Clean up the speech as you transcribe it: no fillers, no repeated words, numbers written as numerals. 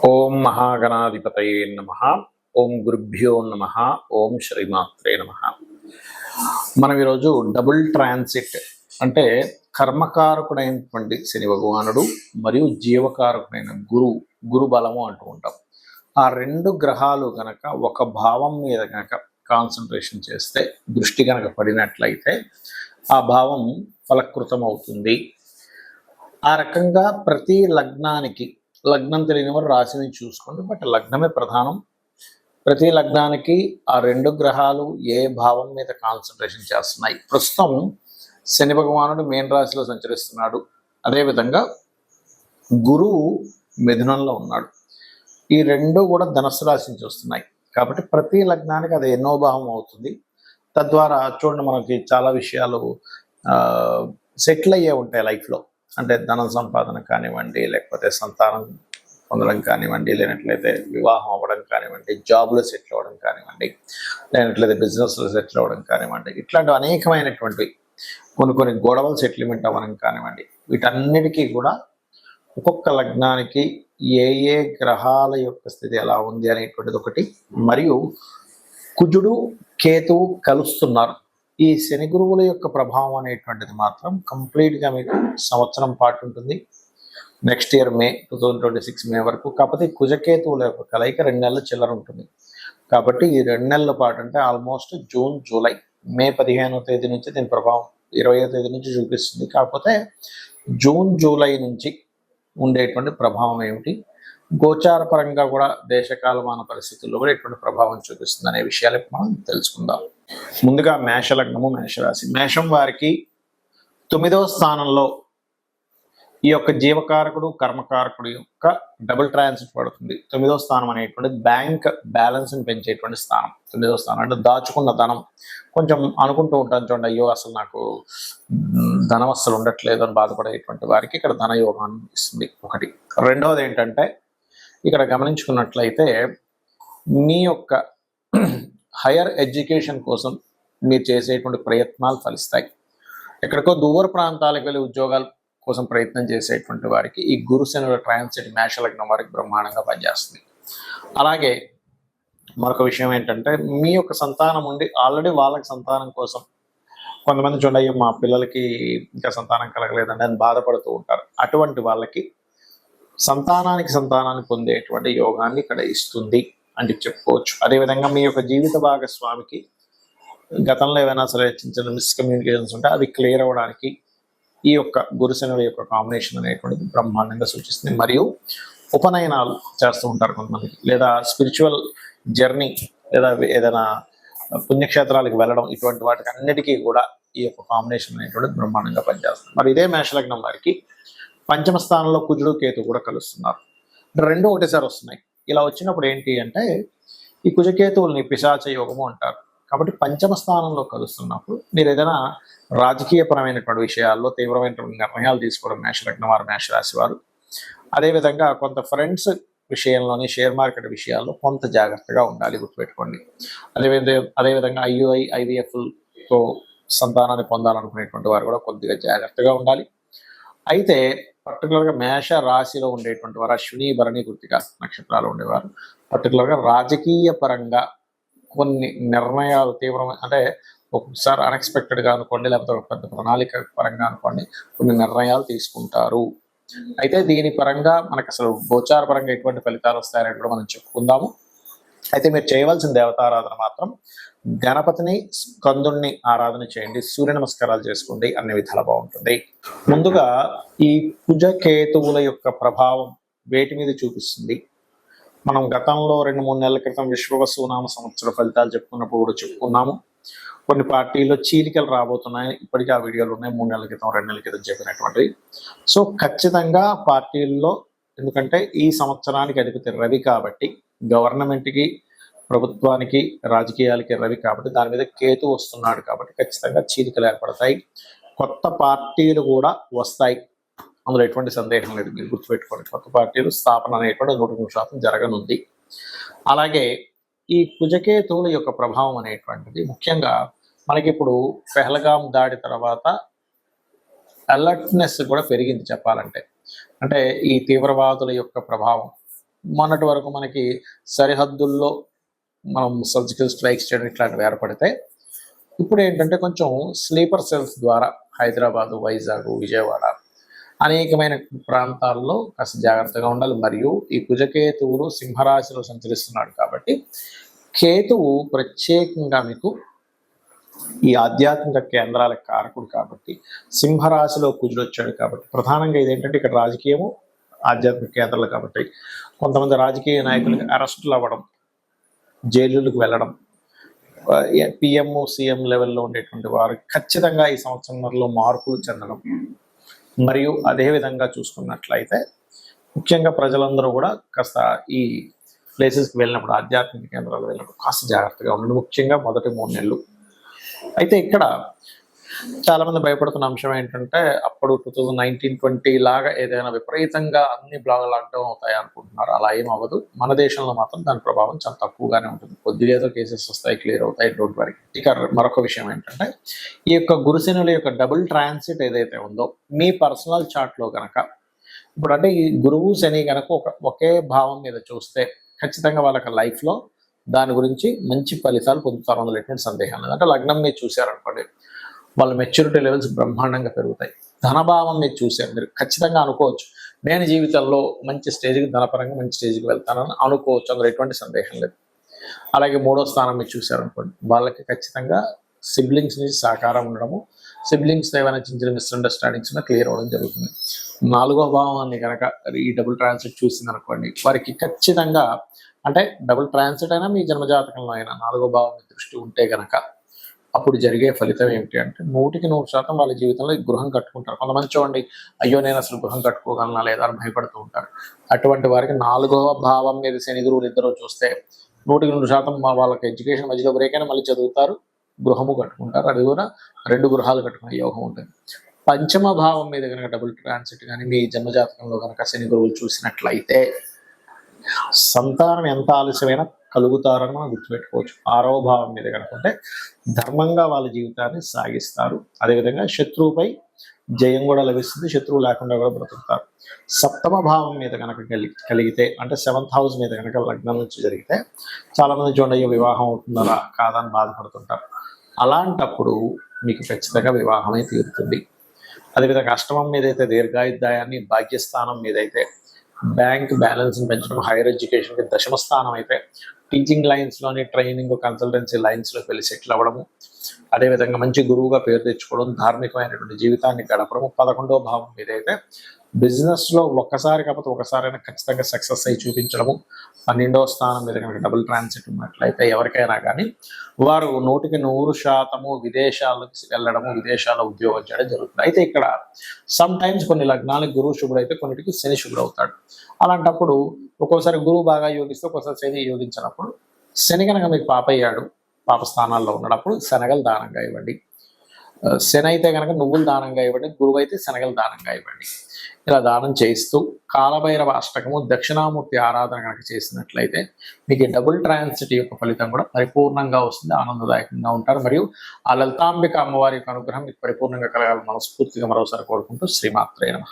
ఓం మహాగణాధిపతయే నమః. ఓం గురుభ్యో నమః. ఓం శ్రీమాత్రే నమః. మనం ఈరోజు డబుల్ ట్రాన్సిట్ అంటే కర్మకారకుడైనటువంటి శని భగవానుడు మరియు జీవకారకుడైన గురు బలము అంటూ ఉంటాం. ఆ రెండు గ్రహాలు గనక ఒక భావం మీద గనక కాన్సన్ట్రేషన్ చేస్తే, దృష్టి గనక పడినట్లయితే ఆ భావం ఫలకృతం అవుతుంది. ఆ రకంగా ప్రతి లగ్నానికి, లగ్నం తెలియని వారు రాశిని చూసుకోండి, బట్ లగ్నమే ప్రధానం. ప్రతి లగ్నానికి ఆ రెండు గ్రహాలు ఏ భావం మీద కాన్సన్ట్రేషన్ చేస్తున్నాయి. ప్రస్తుతం శని భగవానుడు మీన రాశిలో సంచరిస్తున్నాడు, అదేవిధంగా గురువు మిథునంలో ఉన్నాడు. ఈ రెండు కూడా ధనుస్సు రాశి నుంచి వస్తున్నాయి కాబట్టి ప్రతి లగ్నానికి అది ఎన్నో భావం అవుతుంది. తద్వారా చూడండి, మనకి చాలా విషయాలు సెటిల్ అయ్యే ఉంటాయి లైఫ్లో. అంటే ధనం సంపాదన కానివ్వండి, లేకపోతే సంతానం పొందడం కానివ్వండి, లేనట్లయితే వివాహం అవ్వడం కానివ్వండి, జాబ్లో సెటిల్ అవ్వడం కానివ్వండి, లేనట్లయితే బిజినెస్లో సెటిల్ అవ్వడం కానివ్వండి, ఇట్లాంటి అనేకమైనటువంటి కొన్ని గొడవలు సెటిల్మెంట్ అవ్వడం కానివ్వండి, వీటన్నిటికీ కూడా ఒక్కొక్క లగ్నానికి ఏ ఏ గ్రహాల యొక్క స్థితి ఎలా ఉంది అనేటువంటిది ఒకటి. మరియు కుజుడు కేతువు కలుస్తున్నారు. ఈ శని గురువుల యొక్క ప్రభావం అనేటువంటిది మాత్రం కంప్లీట్గా మీకు సంవత్సరం పాటు ఉంటుంది. నెక్స్ట్ ఇయర్ మే 2026 మే వరకు. కాకపోతే కుజకేతువుల యొక్క కలయిక 2 నెలల చిల్లర ఉంటుంది. కాబట్టి ఈ 2 నెలల పాటు అంటే ఆల్మోస్ట్ జూన్, జూలై, మే 15వ తేదీ నుంచి దీని ప్రభావం 20వ తేదీ నుంచి చూపిస్తుంది. కాకపోతే జూన్, జూలై నుంచి ఉండేటువంటి ప్రభావం ఏమిటి, గోచార పరంగా కూడా దేశకాలమాన పరిస్థితుల్లో కూడా ఎటువంటి ప్రభావం చూపిస్తుంది అనే విషయాలు మనం తెలుసుకుందాం. ముందుగా మేష లగ్నము, మేషరాశి. మేషం వారికి 9వ స్థానంలో ఈ యొక్క జీవకారకుడు కర్మకారకుడు యొక్క డబుల్ ట్రాన్సిట్ పడుతుంది. 9వ స్థానం అనేటువంటిది బ్యాంక్ బ్యాలెన్స్ని పెంచేటువంటి స్థానం. 9వ స్థానం అంటే దాచుకున్న ధనం. కొంచెం అనుకుంటూ ఉంటాను చూడండి, అయ్యో అసలు నాకు ధనం అస్సలు ఉండట్లేదు అని బాధపడేటువంటి వారికి ఇక్కడ ధన యోగాన్ని ఇస్తుంది ఒకటి. రెండవది ఏంటంటే, ఇక్కడ గమనించుకున్నట్లయితే మీ యొక్క హైయర్ ఎడ్యుకేషన్ కోసం మీరు చేసేటువంటి ప్రయత్నాలు ఫలిస్తాయి. ఎక్కడికో దూర ప్రాంతాలకు వెళ్ళి ఉద్యోగాల కోసం ప్రయత్నం చేసేటువంటి వారికి ఈ గురు శనుల ట్రాన్సిట్ మేష లగ్నం వారికి బ్రహ్మాండంగా పనిచేస్తుంది. అలాగే మరొక విషయం ఏంటంటే, మీ యొక్క సంతానం ఉండి ఆల్రెడీ వాళ్ళకి సంతానం కోసం కొంతమంది చూడండి, మా పిల్లలకి ఇంకా సంతానం కలగలేదండి అని బాధపడుతూ ఉంటారు. అటువంటి వాళ్ళకి సంతానాన్ని పొందేటువంటి యోగాన్ని ఇక్కడ ఇస్తుంది అని చెప్పుకోవచ్చు. అదేవిధంగా మీ యొక్క జీవిత భాగస్వామికి గతంలో ఏవైనా సరే చిన్న చిన్న మిస్కమ్యూనికేషన్స్ ఉంటే అవి క్లియర్ అవ్వడానికి ఈ యొక్క గురుశనుల యొక్క కాంబినేషన్ అనేటువంటిది బ్రహ్మాండంగా సూచిస్తుంది. మరియు ఉపనయనాలు చేస్తూ ఉంటారు కొంతమంది, లేదా స్పిరిచువల్ జర్నీ, లేదా ఏదైనా పుణ్యక్షేత్రాలకు వెళ్ళడం, ఇటువంటి వాటికి అన్నిటికీ కూడా ఈ యొక్క కాంబినేషన్ అనేటువంటిది బ్రహ్మాండంగా పనిచేస్తుంది. మరి ఇదే మేషలగ్నం వారికి పంచమ స్థానంలో కుజుడు కేతు కూడా కలుస్తున్నారు. రెండు ఒకటేసారి వస్తున్నాయి. ఇలా వచ్చినప్పుడు ఏంటి అంటే, ఈ కుజకేతువుల్ని పిశాచ యోగము అంటారు. కాబట్టి పంచమ స్థానంలో కలుస్తున్నప్పుడు మీరు ఏదైనా రాజకీయపరమైనటువంటి విషయాల్లో తీవ్రమైనటువంటి నిర్ణయాలు తీసుకోవడం మేషలగ్నం వారు, మేషరాశి వారు. అదేవిధంగా కొంత ఫ్రెండ్స్ విషయంలోని, షేర్ మార్కెట్ విషయాల్లో కొంత జాగ్రత్తగా ఉండాలి, గుర్తుపెట్టుకోండి. అదేవిధంగా IVFతో సంతానాన్ని పొందాలనుకునేటువంటి వారు కూడా కొద్దిగా జాగ్రత్తగా ఉండాలి. అయితే పర్టికులర్గా మేష రాశిలో ఉండేటువంటి వారు, అశ్విని, భరణి, కృత్తిక నక్షత్రాలు ఉండేవారు పర్టికులర్గా రాజకీయ పరంగా కొన్ని నిర్ణయాలు తీవ్రమైన, అంటే ఒక్కొక్కసారి అన్ఎక్స్పెక్టెడ్గా అనుకోండి, లేకపోతే ఒక పెద్ద ప్రణాళిక పరంగా అనుకోండి, కొన్ని నిర్ణయాలు తీసుకుంటారు. అయితే దీని పరంగా మనకు అసలు గోచార పరంగా ఎటువంటి ఫలితాలు వస్తాయని కూడా మనం చెప్పుకుందాము. అయితే మీరు చేయవలసిన దేవతారాధన మాత్రం గణపతిని, స్కందుణ్ణి ఆరాధన చేయండి, సూర్య నమస్కారాలు చేసుకోండి, అన్ని విధాలు బాగుంటుంది. ముందుగా ఈ కుజకేతువుల యొక్క ప్రభావం వేటి మీద చూపిస్తుంది, మనం గతంలో 2-3 నెలల క్రితం విశ్వవసునామ సంవత్సర ఫలితాలు చెప్పుకున్నప్పుడు కూడా చెప్పుకున్నాము. కొన్ని పార్టీల్లో చీలికలు రాబోతున్నాయి, ఇప్పటికీ ఆ వీడియోలు ఉన్నాయి, 3 నెలల క్రితం 2 నెలల క్రితం చెప్పినటువంటివి. సో ఖచ్చితంగా పార్టీల్లో, ఎందుకంటే ఈ సంవత్సరానికి అధిపతి రవి కాబట్టి, గవర్నమెంట్కి, ప్రభుత్వానికి, రాజకీయాలకి రవి కాబట్టి, దాని మీద కేతు వస్తున్నాడు కాబట్టి ఖచ్చితంగా చీలికలు ఏర్పడతాయి. కొత్త పార్టీలు కూడా వస్తాయి, అందులో ఎటువంటి సందేహం లేదు. మీరు గుర్తుపెట్టుకోండి, కొత్త పార్టీలు స్థాపన అనేటువంటి 100% జరగనుంది. అలాగే ఈ కుజకేతువుల యొక్క ప్రభావం అనేటువంటిది ముఖ్యంగా మనకి ఇప్పుడు పెహల్గాం దాడి తర్వాత అలర్ట్నెస్ కూడా పెరిగింది చెప్పాలంటే. అంటే ఈ తీవ్రవాదుల యొక్క ప్రభావం మొన్నటి వరకు మనకి సరిహద్దుల్లో మనం సర్జికల్ స్ట్రైక్స్ చేయడం ఇట్లాంటివి ఏర్పడితే ఇప్పుడు ఏంటంటే కొంచెం స్లీపర్ సెల్స్ ద్వారా హైదరాబాదు, వైజాగ్, విజయవాడ అనేకమైన ప్రాంతాల్లో కాస్త జాగ్రత్తగా ఉండాలి. మరియు ఈ కుజకేతువులు సింహరాశిలో సంచరిస్తున్నాడు కాబట్టి కేతువు ప్రత్యేకంగా మీకు ఈ ఆధ్యాత్మిక కేంద్రాల కారకుడు కాబట్టి సింహరాశిలో కుజుడు వచ్చాడు కాబట్టి ప్రధానంగా ఇదేంటంటే ఇక్కడ రాజకీయము ఆధ్యాత్మిక కేంద్రాలు కాబట్టి కొంతమంది రాజకీయ నాయకులకు అరెస్టులు అవ్వడం, జైలులకు వెళ్ళడం, పిఎం సీఎం లెవెల్లో ఉండేటువంటి వారు ఖచ్చితంగా ఈ సంవత్సరంలో మార్పులు చెందడం, మరియు అదేవిధంగా చూసుకున్నట్లయితే ముఖ్యంగా ప్రజలందరూ కూడా కాస్త ఈ ప్లేసెస్కి వెళ్ళినప్పుడు ఆధ్యాత్మిక కేంద్రాలు వెళ్ళినప్పుడు కాస్త జాగ్రత్తగా ఉండండి, ముఖ్యంగా మొదటి 3 నెలలు. అయితే ఇక్కడ చాలామంది భయపడుతున్న అంశం ఏంటంటే అప్పుడు 2019-20 లాగా ఏదైనా విపరీతంగా అన్ని లాక్డౌన్ అవుతాయి అనుకుంటున్నారు. అలా ఏం అవ్వదు. మన దేశంలో మాత్రం దాని ప్రభావం చాలా తక్కువగానే ఉంటుంది. కొద్దిగా ఏదో కేసెస్ వస్తాయి, క్లియర్ అవుతాయి, డోంట్ వరీ. ఇక మరొక విషయం ఏంటంటే ఈ యొక్క గురుశనుల యొక్క డబుల్ ట్రాన్సిట్ ఏదైతే ఉందో మీ పర్సనల్ చార్ట్లో కనుక ఇప్పుడు అంటే ఈ గురువు శని కనుక ఒకే భావం మీద చూస్తే ఖచ్చితంగా వాళ్ళకి లైఫ్లో దాని గురించి మంచి ఫలితాలు పొందుతారు. అందులో ఎటువంటి సందేహం లేదు. అంటే లగ్నం మీరు చూశారనుకోండి, వాళ్ళ మెచ్యూరిటీ లెవెల్స్ బ్రహ్మాండంగా పెరుగుతాయి. ధనభావం మీరు చూశారు, మీరు ఖచ్చితంగా అనుకోవచ్చు నేను జీవితంలో మంచి స్టేజ్కి ధనపరంగా మంచి స్టేజ్కి వెళ్తానని అనుకోవచ్చు. అందులో ఎటువంటి సందేహం లేదు. అలాగే 3వ స్థానం మీరు చూశారనుకోండి, వాళ్ళకి ఖచ్చితంగా సిబ్లింగ్స్ నుంచి సహకారం ఉండడము, సిబ్లింగ్స్ ఏమైనా చిన్న చిన్న మిస్అండర్స్టాండింగ్స్ క్లియర్ అవ్వడం జరుగుతుంది. 4వ భావాన్ని కనుక ఈ డబుల్ ట్రాన్సిట్ చూసిందనుకోండి, వారికి ఖచ్చితంగా అంటే డబుల్ ట్రాన్సిట్ అయినా మీ జన్మజాతకంలో అయినా 4వ భావం దృష్టి ఉంటే కనుక అప్పుడు జరిగే ఫలితం ఏమిటి అంటే 100% వాళ్ళ జీవితంలో గృహం కట్టుకుంటారు. కొంతమంది చూడండి, అయ్యో నేను అసలు గృహం కట్టుకోగలనా లేదా అని భయపడుతూ ఉంటారు. అటువంటి వారికి 4వ భావం మీద శని గురువులు ఇద్దరు చూస్తే 100% వాళ్ళకి ఎడ్యుకేషన్ మధ్యలో బ్రేక్ అయినా మళ్ళీ చదువుతారు, గృహము కట్టుకుంటారు. అది కూడా 2 గృహాలు కట్టుకునే యోగం ఉంటుంది. 5వ భావం మీద కనుక డబుల్ ట్రాన్సిట్ కానీ మీ జన్మజాతకంలో కనుక శని గురువులు చూసినట్లయితే సంతానం ఎంత ఆలస్యమైనా కలుగుతారని మనం గుర్తుపెట్టుకోవచ్చు. 6వ భావం మీద కనుకుంటే ధర్మంగా వాళ్ళ జీవితాన్ని సాగిస్తారు. అదేవిధంగా శత్రువుపై జయం కూడా లభిస్తుంది, శత్రువు లేకుండా కూడా బ్రతుకుతారు. 7వ భావం మీద కనుక కలిగితే అంటే 7th హౌస్ మీద కనుక లగ్నం నుంచి జరిగితే చాలామంది చూడండి, అయ్యో వివాహం అవుతుందా కాదని బాధపడుతుంటారు. అలాంటప్పుడు మీకు ఖచ్చితంగా వివాహమే తీరుతుంది. అదేవిధంగా 8వ మీద అయితే దీర్ఘాయుద్ధాయాన్ని, భాగ్యస్థానం మీద అయితే బ్యాంక్ బ్యాలెన్స్ని పెంచడం, హైయర్ ఎడ్యుకేషన్కి 10వ స్థానం అయితే టీచింగ్ లైన్స్లోని ట్రైనింగ్ కన్సల్టెన్సీ లైన్స్లోకి వెళ్ళి సెటిల్ అవ్వడము, అదేవిధంగా మంచి గురువుగా పేరు తెచ్చుకోవడం, ధార్మికమైనటువంటి జీవితాన్ని గడపడము. 11వ భావం మీద అయితే బిజినెస్లో ఒక్కసారి కాకపోతే ఒకసారైనా ఖచ్చితంగా సక్సెస్ అయి చూపించడము. 12వ స్థానం మీద కనుక డబుల్ ట్రాన్సిట్ ఉన్నట్లయితే ఎవరికైనా కానీ వారు 100% విదేశాలకు వెళ్ళడము, విదేశాల్లో ఉద్యోగం చేయడం జరుగుతుంది. అయితే ఇక్కడ సమ్ టైమ్స్ కొన్ని లగ్నాలకు గురువు శుభుడు అయితే కొన్నిటికి శని శుభుడు అవుతాడు. అలాంటప్పుడు ఒక్కోసారి గురువు బాగా యోగిస్తే ఒక్కోసారి శని యోగించినప్పుడు శని కనుక మీకు పాపయ్యాడు, పాప స్థానాల్లో ఉన్నప్పుడు శనగలు దానంగా ఇవ్వండి. శని అయితే కనుక నువ్వులు దానంగా ఇవ్వండి, గురువు అయితే శనగలు దానంగా ఇవ్వండి. ఇలా దానం చేస్తూ కాలభైరవ అష్టకము, దక్షిణామూర్తి ఆరాధన కనుక చేసినట్లయితే మీకు డబుల్ ట్రాన్సిట్ యొక్క ఫలితం కూడా పరిపూర్ణంగా వస్తుంది, ఆనందదాయకంగా ఉంటారు. మరియు ఆ లలితాంబిక అమ్మవారి యొక్క అనుగ్రహం మీకు పరిపూర్ణంగా కలగాలని మనస్ఫూర్తిగా మరోసారి కోరుకుంటూ శ్రీమాత్రే నమః.